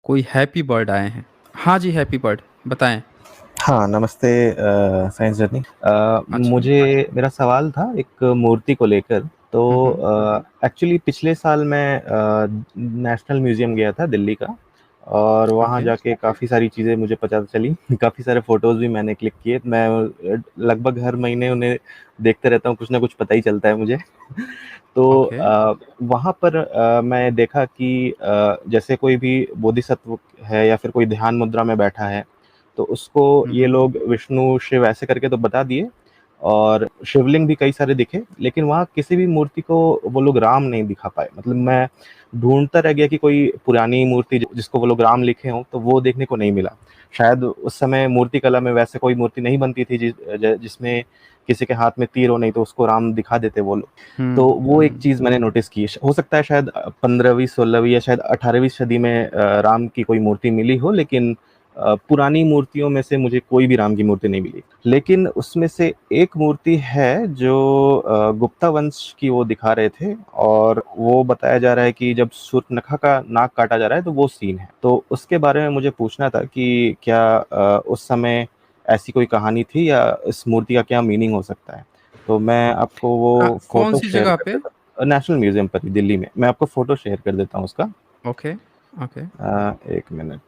कोई happy bird आए हैं। हाँ जी, हैप्पी बर्ड बताएं। हाँ, नमस्ते साइंस जर्नी। अच्छा। मुझे मेरा सवाल था एक मूर्ति को लेकर। तो हम्म। एक्चुअली पिछले साल मैं नेशनल म्यूज़ियम गया था दिल्ली का, और वहाँ ओके। जाके काफ़ी सारी चीज़ें मुझे पता चली। काफ़ी सारे फ़ोटोज़ भी मैंने क्लिक किए। मैं लगभग हर महीने उन्हें देखते रहता हूँ, कुछ ना कुछ पता ही चलता है मुझे। तो ओके। वहाँ पर मैं देखा कि जैसे कोई भी बोधिसत्व है या फिर कोई ध्यान मुद्रा में बैठा है, तो उसको ये हम्म। लोग विष्णु, शिव ऐसे करके तो बता दिए, और शिवलिंग भी कई सारे दिखे, लेकिन वहाँ किसी भी मूर्ति को वो लोग राम नहीं दिखा पाए। मतलब मैं ढूँढता रह गया कि कोई पुरानी मूर्ति जिसको वो लोग राम लिखे हों, तो वो देखने को नहीं मिला। शायद उस समय मूर्ति कला में वैसे कोई मूर्ति नहीं बनती थी जिसमें किसी के हाथ में तीर हो, नहीं तो उसको राम दिखा देते वो लोग। तो वो एक चीज़ मैंने नोटिस की। हो सकता है शायद 15वीं, 16वीं या शायद 18वीं सदी में राम की कोई मूर्ति मिली हो, लेकिन पुरानी मूर्तियों में से मुझे कोई भी राम की मूर्ति नहीं मिली। लेकिन उसमें से एक मूर्ति है जो गुप्ता वंश की वो दिखा रहे थे, और वो बताया जा रहा है कि जब शूर्पणखा का नाक काटा जा रहा है तो वो सीन है। तो उसके बारे में मुझे पूछना था कि क्या उस समय ऐसी कोई कहानी थी, या इस मूर्ति का क्या मीनिंग हो सकता है? तो मैं आपको वो कौन फ़ोटो सी शेयर जगह कर पे? देता हूँ, नेशनल म्यूज़ियम पर ही दिल्ली में। मैं आपको फ़ोटो शेयर कर देता हूँ उसका। ओके। ओके। 1 मिनट।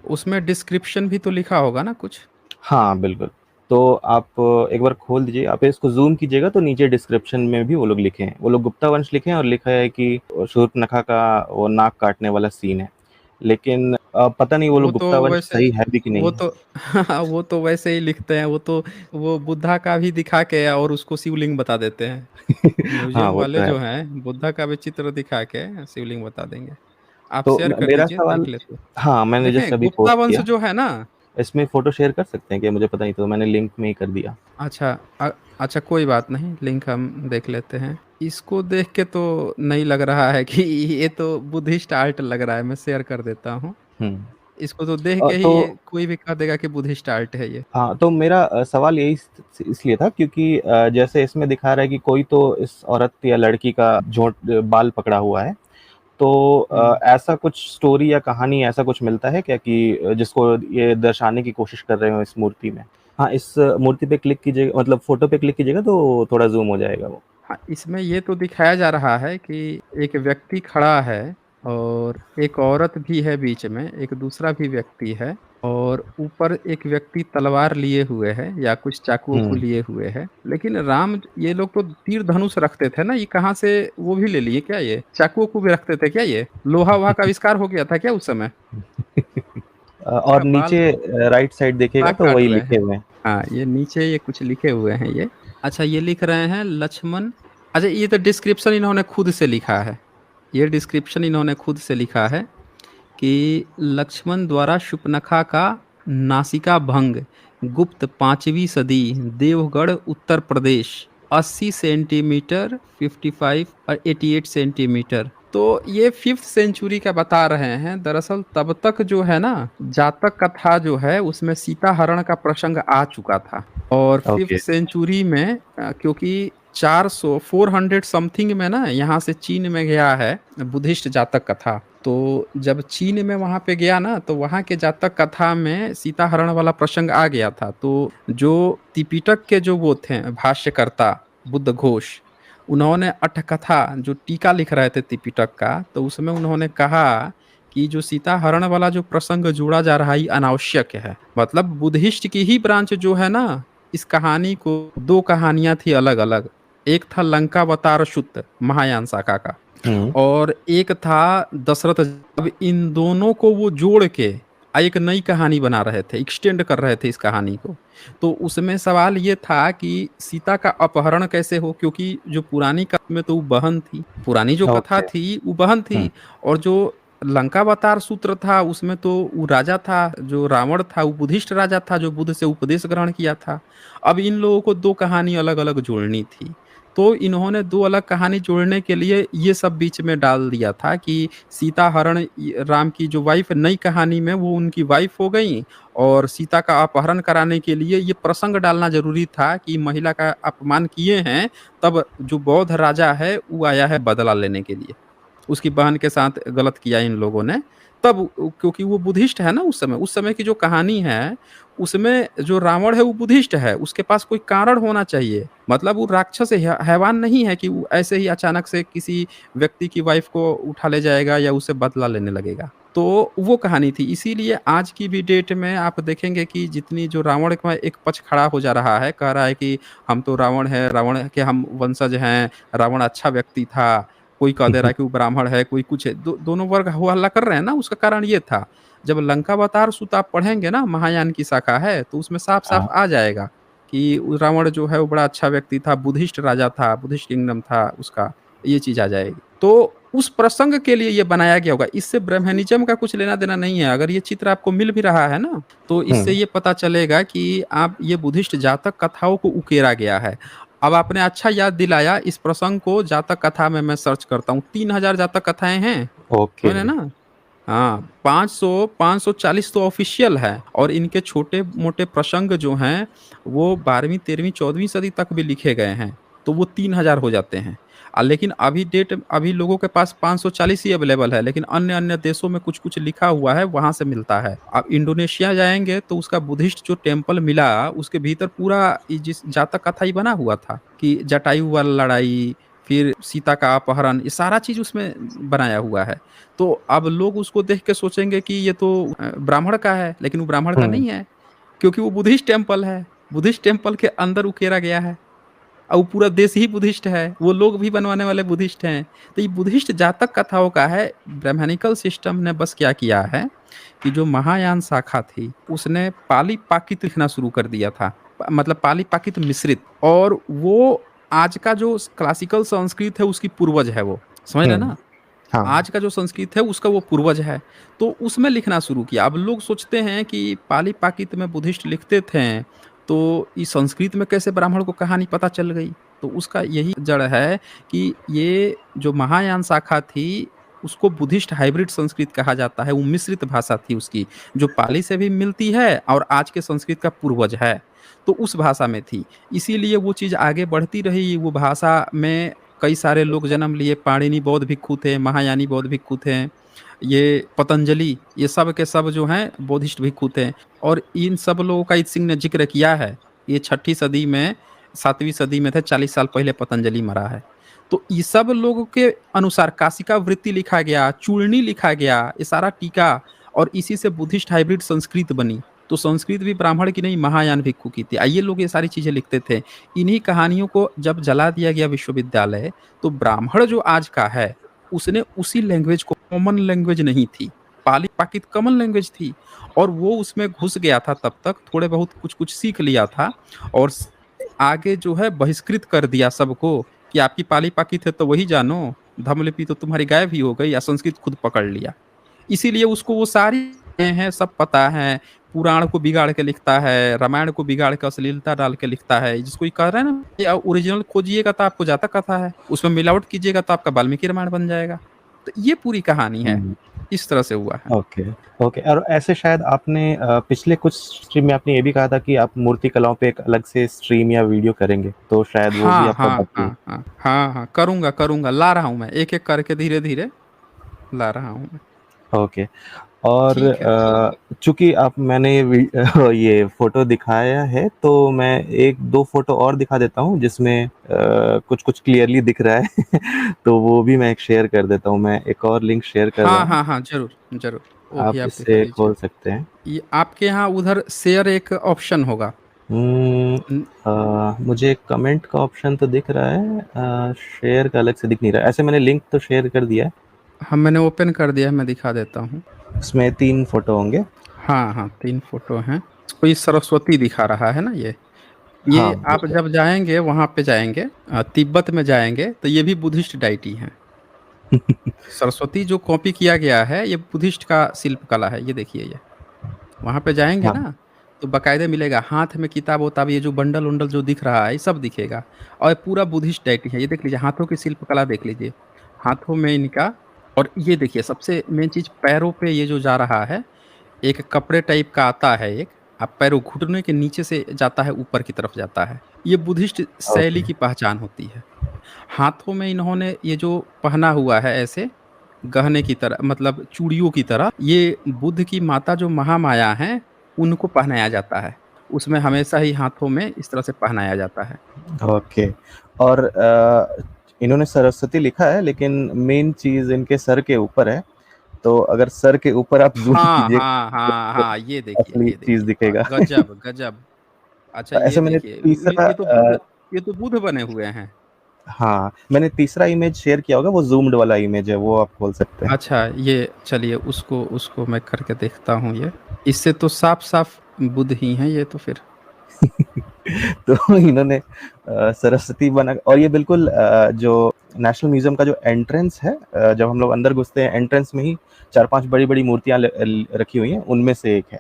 उसमें डिस्क्रिप्शन भी तो लिखा होगा ना कुछ? हाँ, बिल्कुल। तो आप एक बार खोल दीजिए, आप इसको ज़ूम कीजिएगा तो नीचे डिस्क्रिप्शन में भी वो लोग लिखे हैं। वो लोग गुप्ता वंश लिखे हैं, और लिखा है कि शूर्पणखा का वो नाक काटने वाला सीन है। लेकिन पता नहीं वो वो लोग तो गुप्ता वंश वैसे सही है भी कि वो नहीं है। तो वो तो वैसे ही लिखते हैं। वो तो वो बुद्धा का भी दिखा के और उसको शिवलिंग बता देते हैं। हाँ, म्यूजियम वो तो वाले है। जो हैं बुद्धा का भी चित्र दिखा के शिवलिंग बता देंगे। आप तो शेयर कर मेरा दीजिए, सवाल, देख लेते हैं। हाँ, मैंने जस्ट देखें अभी गुप्ता पोस्ट वंश किया। जो है ना। इसमें फ़ोटो शेयर कर सकते हैं क्या? मुझे पता नहीं, तो मैंने लिंक में ही कर दिया। अच्छा। अच्छा, कोई बात नहीं, लिंक हम देख लेते हैं। इसको देख के तो नहीं लग रहा है कि ये तो बुद्धिस्ट आर्ट लग रहा है। मैं शेयर कर देता हूँ। हुँ। इसको तो देख के ही तो ये कोई भी कह देगा कि बुद्धिस्ट आर्ट है ये। हाँ, तो मेरा सवाल यही इसलिए था क्योंकि जैसे इसमें दिखा रहा है कि कोई तो इस औरत या लड़की का बाल पकड़ा हुआ है। तो हम्म। ऐसा कुछ स्टोरी या कहानी ऐसा कुछ मिलता है क्या कि जिसको ये दर्शाने की कोशिश कर रहे हो इस मूर्ति में? हाँ, इस मूर्ति पे क्लिक कीजिएगा, मतलब फ़ोटो पे क्लिक कीजिएगा तो थोड़ा ज़ूम हो जाएगा वो। हाँ, इसमें ये तो दिखाया जा रहा है कि एक व्यक्ति खड़ा है और एक औरत भी है बीच में, एक दूसरा भी व्यक्ति है और ऊपर एक व्यक्ति तलवार लिए हुए है या कुछ चाकुओं को हुँ। लिए हुए है। लेकिन राम ये लोग तो तीर धनुष रखते थे ना, ये कहाँ से वो भी ले लिए क्या? ये चाकुओं को भी रखते थे क्या? ये लोहा वहा का आविष्कार हो गया था क्या उस समय? और क्या बाल नीचे राइट साइड देखिएगा नाक तो काट वही रहे लिखे हैं। हुए हैं। हाँ, ये नीचे ये कुछ लिखे हुए हैं ये। अच्छा, ये लिख रहे हैं लक्ष्मण। अच्छा, ये तो डिस्क्रिप्शन इन्होंने खुद से लिखा है। ये डिस्क्रिप्शन इन्होंने खुद से लिखा है कि लक्ष्मण द्वारा शूर्पणखा का नासिका भंग, गुप्त 5वीं सदी, देवगढ़ उत्तर प्रदेश, 80 सेंटीमीटर, 55 और 88 सेंटीमीटर। तो ये 5th सेंचुरी का बता रहे हैं। दरअसल तब तक जो है ना, जातक कथा जो है उसमें सीता हरण का प्रसंग आ चुका था। और फिफ्थ ओके। सेंचुरी में क्योंकि 400 समथिंग में ना यहाँ से चीन में गया है बुद्धिस्ट जातक कथा। तो जब चीन में वहां पे गया ना, तो वहां के जातक कथा में सीता हरण वाला प्रसंग आ गया था। तो जो त्रिपिटक के जो वो थे भाष्यकर्ता बुद्ध घोष, उन्होंने अठकथा जो टीका लिख रहे थे त्रिपिटक का, तो उसमें उन्होंने कहा कि जो सीता हरण वाला जो प्रसंग जोड़ा जा रहा है ये अनावश्यक है। मतलब बुद्धिस्ट की ही ब्रांच जो है ना, इस कहानी को दो कहानियां थी अलग अलग। एक था लंकावतार शुद्ध महायान शाखा का, हुँ। और एक था दशरथ। अब इन दोनों को वो जोड़ के एक नई कहानी बना रहे थे, एक्सटेंड कर रहे थे इस कहानी को। तो उसमें सवाल ये था कि सीता का अपहरण कैसे हो, क्योंकि जो पुरानी कथा में तो वो बहन थी, पुरानी जो कथा ओके। थी वो बहन हुँ। थी। और जो लंकावतार सूत्र था उसमें तो वो राजा था, जो रावण था वो बुद्धिस्ट राजा था जो बुद्ध से उपदेश ग्रहण किया था। अब इन लोगों को दो कहानी अलग अलग जोड़नी थी। तो इन्होंने दो अलग कहानी जोड़ने के लिए ये सब बीच में डाल दिया था कि सीता हरण राम की जो वाइफ नई कहानी में वो उनकी वाइफ हो गई, और सीता का अपहरण कराने के लिए ये प्रसंग डालना जरूरी था कि महिला का अपमान किए हैं। तब जो बौद्ध राजा है वो आया है बदला लेने के लिए, उसकी बहन के साथ गलत किया इन लोगों ने। तब क्योंकि वो बुद्धिस्ट है ना उस समय की जो कहानी है, उसमें जो रावण है वो बुद्धिस्ट है, उसके पास कोई कारण होना चाहिए। मतलब वो राक्षस है, हैवान नहीं है कि वो ऐसे ही अचानक से किसी व्यक्ति की वाइफ़ को उठा ले जाएगा या उससे बदला लेने लगेगा। तो वो कहानी थी, इसीलिए आज की भी डेट में आप देखेंगे कि जितनी जो रावण का एक पक्ष खड़ा हो जा रहा है, कह रहा है कि हम तो रावण हैं, रावण के हम वंशज हैं, रावण अच्छा व्यक्ति था। कोई कह दे रहा है कि वो ब्राह्मण है, कोई कुछ है। दोनों वर्ग हो हल्ला कर रहे हैं ना, उसका कारण ये था। जब लंकावतार सूक्त आप पढ़ेंगे ना, महायान की शाखा है, तो उसमें साफ-साफ हाँ, आ जाएगा कि वो रावण जो है वो बड़ा अच्छा व्यक्ति था, बुद्धिस्ट राजा था, बुद्धिस्ट किंगडम था उसका, ये चीज़ आ जाएगी। तो उस प्रसंग के लिए ये बनाया गया होगा, इससे ब्रह्मनिज़्म का कुछ लेना-देना नहीं है। अगर ये चित्र आपको मिल भी रहा है ना, तो इससे हुँ, ये पता चलेगा कि आप ये बुद्धिस्ट जातक कथाओं को उकेरा गया है। अब आपने अच्छा याद दिलाया, इस प्रसंग को जातक कथा में मैं सर्च करता हूँ, 3000 जातक कथाएँ हैं, ओके। समझ रहे हैं ना? हाँ, 500 540 तो ऑफ़िशियल है और इनके छोटे-मोटे प्रसंग जो हैं, वो 12वीं, 13वीं, 14वीं सदी तक भी लिखे गए हैं, तो वो 3000 हो जाते हैं। लेकिन अभी लोगों के पास 540 ही अवेलेबल है, लेकिन अन्य-अन्य देशों में कुछ-कुछ लिखा हुआ है, वहाँ से मिलता है। आप इंडोनेशिया जाएँगे तो उसका बुद्धिस्ट जो टेम्पल मिला, उसके भीतर पूरा ये जिस जातक कथा ही बना हुआ था कि जटायु वाला लड़ाई, फिर सीता का अपहरण, ये सारा चीज़ उसमें बनाया हुआ है। तो अब लोग उसको देख के सोचेंगे कि ये तो ब्राह्मण का है, लेकिन वो ब्राह्मण का हुँ, नहीं है, क्योंकि वो बुद्धिस्ट टेम्पल है। बुद्धिस्ट टेम्पल के अंदर उकेरा गया है और वो पूरा देश ही बुद्धिस्ट है, वो लोग भी बनवाने वाले बुद्धिस्ट हैं। तो ये बुद्धिस्ट जातक कथाओं का है, ब्राह्मणिकल सिस्टम ने बस क्या किया है कि जो महायान शाखा थी, उसने पाली-प्राकृत लिखना शुरू कर दिया था। मतलब पाली-प्राकृत मिश्रित और वो आज का जो क्लासिकल संस्कृत है, उसकी पूर्वज है वो, समझ रहे हैं हुँ, ना? हाँ, आज का जो संस्कृत है उसका वो पूर्वज है। तो उसमें लिखना शुरू किया। अब लोग सोचते हैं कि पाली-प्राकृत में बुद्धिस्ट लिखते थे, तो इस संस्कृत में कैसे ब्राह्मण को कहानी पता चल गई? तो उसका यही जड़ है कि ये जो महायान शाखा थी, उसको बुद्धिस्ट हाइब्रिड संस्कृत कहा जाता है। वो मिश्रित भाषा थी उसकी, जो पाली से भी मिलती है और आज के संस्कृत का पूर्वज है। तो उस भाषा में थी। इसीलिए वो चीज़ आगे बढ़ती रही, वो भाषा में कई सारे लोग जन्म लिए, पाणिनि बौद्ध भिक्षु थे, महायानी बौद्ध भिक्षु थे, ये पतंजलि, ये सब के सब जो हैं बौद्धिस्ट भिक्षु थे और इन सब लोगों का इत सिंह ने ज़िक्र किया है। ये 6ठी सदी में, 7वीं सदी में थे, 40 साल पहले पतंजलि मरा है। तो ये सब लोगों के अनुसार काशिका वृत्ति लिखा गया, चूर्णी लिखा गया, ये सारा टीका और इसी से बुद्धिस्ट हाइब्रिड संस्कृत बनी। तो संस्कृत भी ब्राह्मण की नहीं, महायान भिक्षु की थी। ये लोग ये सारी चीज़ें लिखते थे। इन्हीं कहानियों को जब जला दिया गया विश्वविद्यालय, तो ब्राह्मण जो आज का है, उसने उसी लैंग्वेज को, कॉमन लैंग्वेज नहीं थी, पाली-प्राकृत कॉमन लैंग्वेज थी और वो उसमें घुस गया था तब तक, थोड़े बहुत कुछ-कुछ सीख लिया था और आगे जो है बहिष्कृत कर दिया सबको कि आपकी पाली-प्राकृत है तो वही जानो, धर्मलिपि तो तुम्हारी गायब ही हो गई या संस्कृत खुद पकड़ लिया। इसीलिए उसको वो सारी हैं, सब पता है, पुराण को बिगाड़ के लिखता है, रामायण को बिगाड़ के अश्लीलता डाल के लिखता है। जिसको ये कह रहे हैं ना, ये ओरिजिनल खोजिएगा तो आपको जातक कथा है, उसमें मिलावट कीजिएगा तो आपका वाल्मीकि रामायण बन जाएगा। तो ये पूरी कहानी है, हुँ, इस तरह से हुआ है। Okay, okay. और ऐसे शायद आपने पिछले कुछ स्ट्रीम में आपने ये भी कहा था कि आप मूर्ति कलाओं पे एक अलग से स्ट्रीम या वीडियो करेंगे, तो शायद वो भी हाँ, आपका हाँ, बाकी है। हाँ, हाँ। हाँ, हाँ, करूँगा, करूँगा, ला रहा हूँ मैं, एक-एक करके धीरे-धीरे ला रहा हूँ मैं। ओके। और ठीक है। चूँकि आप मैंने ये फ़ोटो दिखाया है, तो मैं 1-2 फ़ोटो और दिखा देता हूँ, जिसमें कुछ-कुछ क्लियरली दिख रहा है। तो वो भी मैं एक शेयर कर देता हूँ। मैं एक और लिंक शेयर कर रहा हाँ, हूँ, हाँ, हाँ, ज़रूर, ज़रूर। वो भी आप आप दिखा इससे दीजिए। खोल सकते हैं। ये आपके यहाँ उधर शेयर एक ऑप्शन होगा। उम, न मुझे कमेंट का ऑप्शन तो दिख रहा है, शेयर का अलग से दिख नहीं रहा है। ऐसे मैंने लिंक तो शेयर कर दिया है, हाँ, मैंने ओपन कर दिया है, मैं दिखा देता हूँ। उसमें 3 फ़ोटो होंगे। हाँ, हाँ, 3 फ़ोटो हैं। कोई सरस्वती दिखा रहा है ना ये? हाँ, ये आप बिल्कुल। जब जाएँगे वहाँ पे जाएँगे, तिब्बत में जाएँगे तो ये भी बुद्धिस्ट डायटी है। सरस्वती जो कॉपी किया गया है, ये बुद्धिस्ट का शिल्प कला है, ये देखिए ये। वहाँ पे जाएँगे हाँ, ना, तो बाकायदे मिलेगा, हाथ में किताब-वोताब ये जो बंडल-वंडल जो दिख रहा है, ये सब दिखेगा और ये पूरा बुद्धिस्ट डायटी है। ये देख लीजिए, हाथों की शिल्प कला देख लीजिए। हाथों में इनका और ये देखिए सबसे मेन चीज़, पैरों पे ये जो जा रहा है, एक कपड़े टाइप का आता है एक, आप पैरों घुटने के नीचे से जाता है, ऊपर की तरफ जाता है। ये बुद्धिस्ट ओके। शैली की पहचान होती है। हाथों में इन्होंने ये जो पहना हुआ है ऐसे, गहने की तरह, मतलब चूड़ियों की तरह ये बुद्ध की माता जो महामाया हैं, उनको पहनाया जाता है। उसमें हमेशा ही हाथों में इस तरह से पहनाया जाता है। ओके। और इन्होंने सरस्वती लिखा है, लेकिन मेन चीज इनके सर के ऊपर है। तो अगर सर के ऊपर आप जूम हाँ, कीजिए हाँ, हाँ, तो हाँ, असली ये चीज देखिए, वाह! दिखेगा। गज़ब, गज़ब। अच्छा ये ऐसे मैंने देखिए, तीसरा ये तो बुद्ध बने हुए हैं। हाँ, मैंने तीसरा इमेज शेयर किया होगा, वो जूम्ड वाला इमेज है, वो आप खोल सकते हैं। अच्छा, ये चलिए उसको उसको मैं करके देखता हूँ ये। इससे तो साफ-साफ बुद्ध ही हैं ये तो फिर। तो इन्होंने सरस्वती बना, और ये बिल्कुल जो नेशनल म्यूजियम का जो एंट्रेंस है, जब हम लोग अंदर घुसते हैं एंट्रेंस में ही 4-5 बड़ी-बड़ी मूर्तियां रखी हुई हैं, उनमें से एक है।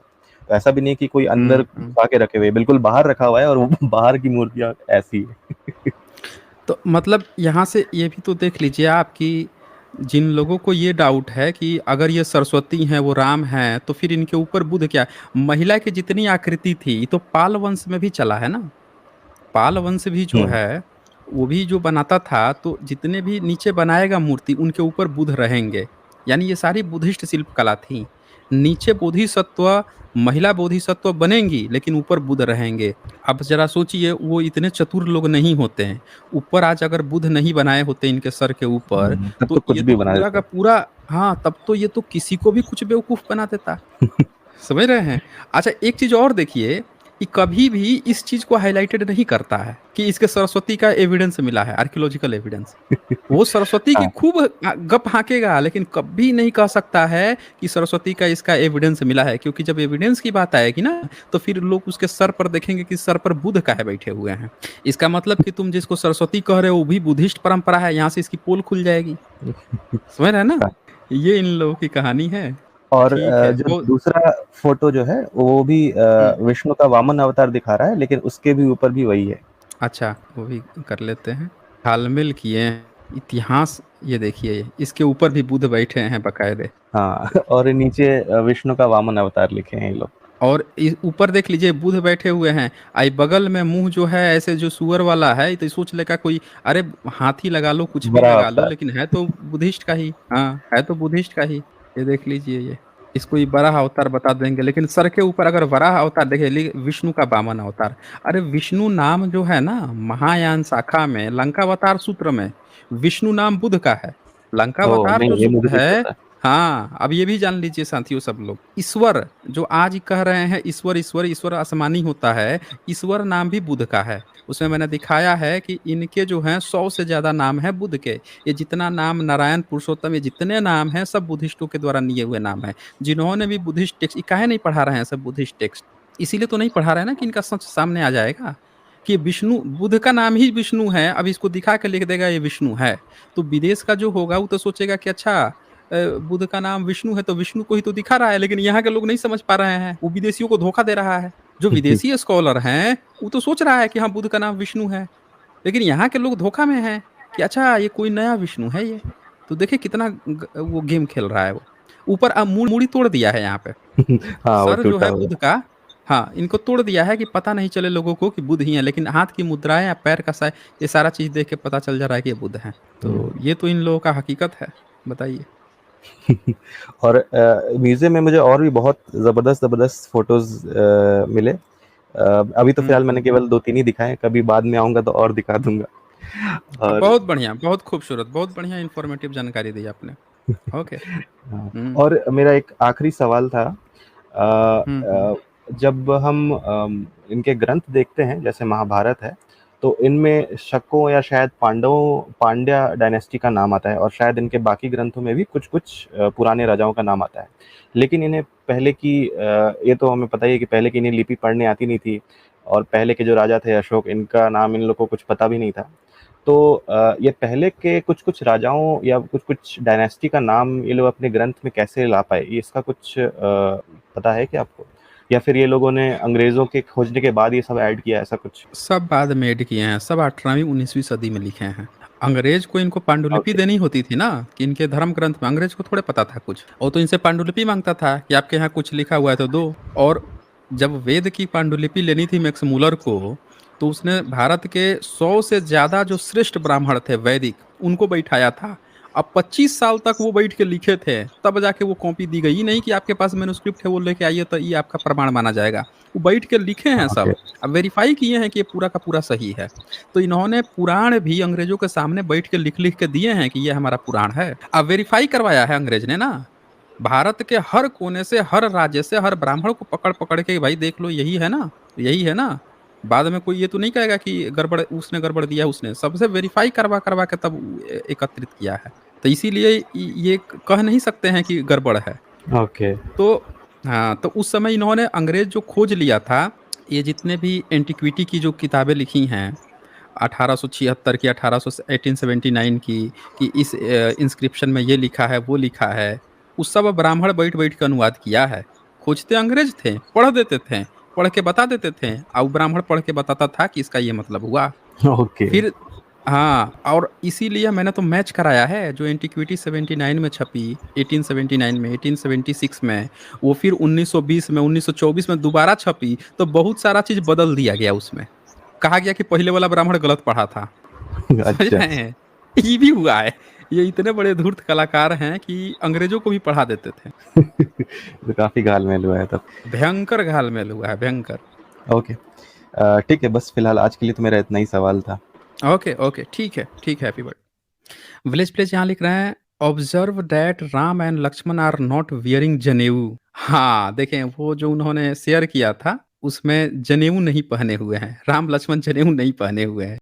तो ऐसा भी नहीं है कि कोई अंदर हुँ, हुँ। घुसा के रखे हुए, बिल्कुल बाहर रखा हुआ है, और वो बाहर की मूर्तियां ऐसी है। तो मतलब यहाँ से ये भी तो देख लीजिए आप कि जिन लोगों को ये डाउट है कि अगर ये सरस्वती हैं, वो राम हैं, तो फिर इनके ऊपर बुद्ध क्या? महिला की जितनी आकृति थी, ये तो पाल वंश में भी चला है ना? पाल वंश भी जो हम्म। है, वो भी जो बनाता था, तो जितने भी नीचे बनाएगा मूर्ति, उनके ऊपर बुध रहेंगे। यानी ये सारी बुद्धिस्ट शिल्प कला थी। नीचे बोधिसत्व, महिला बोधिसत्व बनेंगी, लेकिन ऊपर बुध रहेंगे। अब ज़रा सोचिए, वो इतने चतुर लोग नहीं होते हैं। ऊपर आज अगर बुध नहीं बनाए होते इनके सर के ऊपर, तब तो तो कुछ ये भी तो बना पूरा देते का हैं। पूरा, हाँ, तब तो ये तो किसी को भी कुछ बेवकूफ़ बना देता। समझ रहे हैं? अच्छा एक चीज़ और देखिए कि कभी भी इस चीज़ को हाइलाइटेड नहीं करता है कि इसके सरस्वती का एविडेंस मिला है, आर्कियोलॉजिकल एविडेंस। वो सरस्वती की हाँ। खूब गप हाँकेगा, लेकिन कभी नहीं कह सकता है कि सरस्वती का इसका एविडेंस मिला है, क्योंकि जब एविडेंस की बात आएगी ना, तो फिर लोग उसके सर पर देखेंगे कि सर पर बुध काहे बैठे हुए हैं। इसका मतलब कि तुम जिसको सरस्वती कह रहे हो, वो भी बुद्धिस्ट परंपरा है, यहाँ से इसकी पोल खुल जाएगी। समझ रहे हैं ना? ये इन लोगों की कहानी है। और ठीक है, जो बहुत। दूसरा फोटो जो है, वो भी हुँ। विष्णु का वामन अवतार दिखा रहा है, लेकिन उसके भी ऊपर भी वही है। अच्छा, वो भी कर लेते हैं। तालमेल किए हैं। इतिहास ये देखिए, इसके ऊपर भी बुध बैठे हैं बाकायदे। हाँ। और नीचे विष्णु का वामन अवतार लिखे हैं ये लोग। और ऊपर देख लीजिए बुध बैठे हुए हैं। आई बगल में मुंह जो है ऐसे जो सुअर वाला है, तो सोच लेगा कोई, अरे हाथी लगा लो, कुछ भी बड़ा लगा लो, अवतार। लेकिन है तो बुद्धिस्ट का ही। हाँ, है तो बुद्धिस्ट का ही। ये देख लीजिए ये। इसको ये वराह अवतार बता देंगे, लेकिन सर के ऊपर अगर वराह अवतार देखिए, विष्णु का वामन अवतार। अरे विष्णु नाम जो है ना, महायान शाखा में लंकावतार सूत्र में विष्णु नाम बुध का है। ओह लंकावतार जो नहीं, ये मुझे सूत्र नहीं है, पता। हाँ, अब ये भी जान लीजिए साथियों सब लोग, ईश्वर जो आज कह रहे हैं, ईश्वर ईश्वर ईश्वर आसमानी होता है, ईश्वर नाम भी बुध का है। उसमें मैंने दिखाया है कि इनके जो हैं 100 से ज्यादा नाम है बुध के। ये जितना नाम नारायण पुरुषोत्तम, ये जितने नाम हैं, सब बुद्धिस्टों के द्वारा लिए हुए नाम है। जिन्होंने भी बुद्धिस्ट टेक्स्ट, ये काहे नहीं पढ़ा रहे हैं सब बुद्धिस्ट टेक्स्ट? इसीलिए तो नहीं पढ़ा रहे हैं ना, कि इनका सच सामने आ जाएगा कि विष्णु, बुध का नाम ही विष्णु है। अब इसको दिखा के लिख देगा ये विष्णु है, तो विदेश का जो होगा वो तो सोचेगा कि अच्छा, बुध का नाम विष्णु है, तो विष्णु को ही तो दिखा रहा है, लेकिन यहाँ के लोग नहीं समझ पा रहे हैं, वो विदेशियों को धोखा दे रहा है। जो विदेशी स्कॉलर हैं, वो तो सोच रहा है कि हाँ बुध का नाम विष्णु है, लेकिन यहाँ के लोग धोखा में हैं कि अच्छा ये कोई नया विष्णु है ये। तो देखिए कितना वो गेम खेल रहा है वो। ऊपर मूड़ी तोड़ दिया है यहाँ पे। हाँ, वो सर जो टूटा है हुआ बुध का, हाँ, इनको तोड़ दिया है कि पता नहीं चले लोगों को कि बुध ही है, लेकिन हाथ की मुद्राएं या पैर का साइ, ये सारा चीज देख के पता चल जा रहा है कि ये बुध है। है। तो ये तो इन लोगों का हकीकत है। बताइए। और म्यूजियम में मुझे और भी बहुत जबरदस्त जबरदस्त फोटोज मिले। अभी तो हुँ, फिलहाल मैंने हुँ। केवल 2-3 ही दिखाए, कभी बाद में आऊंगा तो और दिखा दूंगा। और बहुत बढ़िया, बहुत खूबसूरत, बहुत बढ़िया इन्फॉर्मेटिव जानकारी दी आपने। ओके। हाँ, हुँ, और मेरा एक आखिरी सवाल था। हुँ, हुँ। जब हम इनके ग्रंथ देखते हैं, जैसे महाभारत है, तो इनमें शकों या शायद पांडवों, पांड्या डायनेस्टी का नाम आता है, और शायद इनके बाकी ग्रंथों में भी कुछ कुछ पुराने राजाओं का नाम आता है। लेकिन इन्हें पहले की ये तो हमें पता ही है कि पहले की इन्हें लिपि पढ़ने आती नहीं थी, और पहले के जो राजा थे अशोक, इनका नाम इन लोगों को कुछ पता भी नहीं था। तो ये पहले के कुछ कुछ राजाओं या कुछ कुछ डायनेस्टी का नाम ये लोग अपने ग्रंथ में कैसे ला पाए, ये इसका कुछ पता है क्या आपको? या फिर ये लोगों ने अंग्रेजों के खोजने के बाद ये सब ऐड किया, ऐसा कुछ? सब बाद में ऐड किए हैं, सब 18वीं 19वीं सदी में लिखे हैं। अंग्रेज को इनको पांडुलिपि ओके। देनी होती थी ना, कि इनके धर्म ग्रंथ में, अंग्रेज को थोड़े पता था कुछ। वो तो इनसे पांडुलिपि माँगता था कि आपके यहाँ कुछ लिखा हुआ है तो दो। और जब वेद की पांडुलिपि लेनी थी मैक्स मूलर को, तो उसने भारत के 100 से ज़्यादा जो श्रेष्ठ ब्राह्मण थे वैदिक, उनको बैठाया था। अब 25 साल तक वो बैठ के लिखे थे, तब जाके वो कॉपी दी गई। ये नहीं कि आपके पास मैन्युस्क्रिप्ट है वो लेके आइए तो ये आपका प्रमाण माना जाएगा। वो बैठ के लिखे हैं ओके। सब, अब वेरीफाई किए हैं कि ये पूरा का पूरा सही है। तो इन्होंने पुराण भी अंग्रेजों के सामने बैठ के लिख-लिख के दिए हैं कि ये हमारा पुराण है। अब वेरीफाई करवाया है अंग्रेज ने ना। भारत के हर कोने से, हर राज्य से, हर ब्राह्मण को पकड़-पकड़ के भाई देख लो यही है ना, यही है ना। बाद में कोई ये तो नहीं कहेगा कि गड़बड़ उसने गड़बड़ दिया उसने, सबसे वेरीफाई करवा-करवा के तब एकत्रित किया है। तो इसीलिए ये कह नहीं सकते हैं कि गड़बड़ है। ओके। तो हाँ, तो उस समय इन्होंने अंग्रेज जो खोज लिया था, ये जितने भी एंटीक्विटी की जो किताबें लिखी हैं 1876 की, 1879 की, कि इस इंस्क्रिप्शन में ये लिखा है, वो लिखा है, वो सब ब्राह्मण बैठ-बैठ के अनुवाद किया है। खोजते अंग्रेज थे, पढ़ देते थे, पढ़ के बता देते थे, और वो ब्राह्मण पढ़ के बताता था कि इसका ये मतलब हुआ। ओके। फिर हाँ, और इसीलिए मैंने तो मैच कराया है, जो एंटीक्विटी 79 में छपी, 1879 में, 1876 में, वो फिर 1920 में, 1924 में दोबारा छपी, तो बहुत सारा चीज़ बदल दिया गया उसमें। कहा गया कि पहले वाला ब्राह्मण गलत पढ़ा था। समझ अच्छा। रहे हैं? ये भी हुआ है। ये इतने बड़े धूर्त कलाकार हैं कि अंग्रेजों को भी पढ़ा देते थे। तो काफ़ी घाल-मेल हुआ है तब। भयंकर घाल-मेल हुआ है, भयंकर। ओके। ठीक है, बस फिलहाल आज के लिए तो मेरा इतना ही सवाल था। ओके, ओके, ठीक है, हैप्पी बर्थ विलेज प्लेस यहाँ लिख रहे हैं, observe that Ram and Lakshman are not wearing janeu. हाँ, देखें वो जो उन्होंने शेयर किया था, उसमें जनेऊ नहीं पहने हुए हैं। राम लक्ष्मण जनेऊ नहीं पहने हुए हैं।